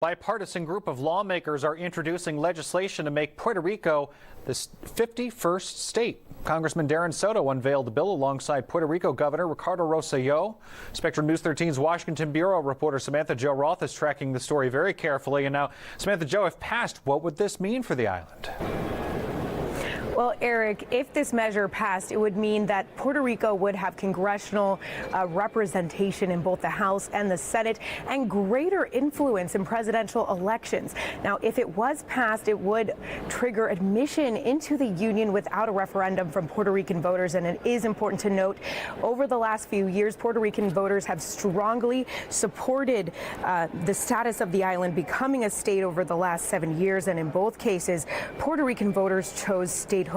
Bipartisan group of lawmakers are introducing legislation to make Puerto Rico the 51st state. Congressman Darren Soto unveiled the bill alongside Puerto Rico Governor Ricardo Rosselló. Spectrum News 13's Washington Bureau reporter Samantha-Jo Roth is tracking the story very carefully. And now, Samantha-Jo, if passed, what would this mean for the island? Well, Eric, if this measure passed, it would mean that Puerto Rico would have congressional representation in both the House and the Senate and greater influence in presidential elections. Now, if it was passed, it would trigger admission into the union without a referendum from Puerto Rican voters. And it is important to note, over the last few years, Puerto Rican voters have strongly supported the status of the island becoming a state over the last 7 years. And in both cases, Puerto Rican voters chose statehood.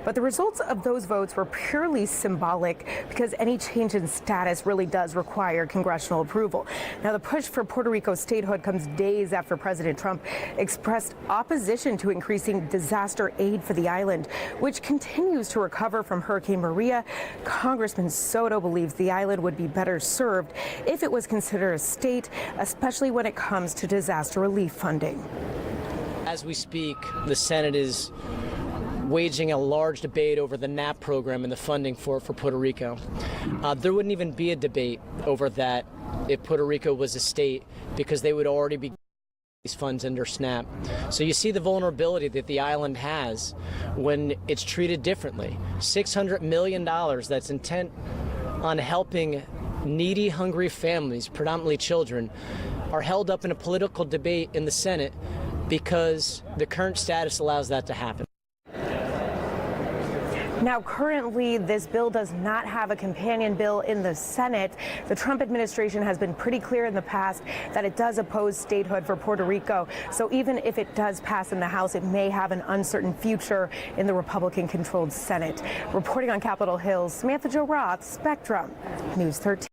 But the results of those votes were purely symbolic because any change in status really does require congressional approval. Now, the push for Puerto Rico statehood comes days after President Trump expressed opposition to increasing disaster aid for the island, which continues to recover from Hurricane Maria. Congressman Soto believes the island would be better served if it was considered a state, especially when it comes to disaster relief funding. As we speak, the Senate is waging a large debate over the NAP program and the funding for Puerto Rico. There wouldn't even be a debate over that if Puerto Rico was a state, because they would already be these funds under SNAP. So you see the vulnerability that the island has when it's treated differently. $600 million that's intent on helping needy, hungry families, predominantly children, are held up in a political debate in the Senate because the current status allows that to happen. Now, currently, this bill does not have a companion bill in the Senate. The Trump administration has been pretty clear in the past that it does oppose statehood for Puerto Rico. So even if it does pass in the House, it may have an uncertain future in the Republican-controlled Senate. Reporting on Capitol Hill, Samantha-Jo Roth, Spectrum News 13.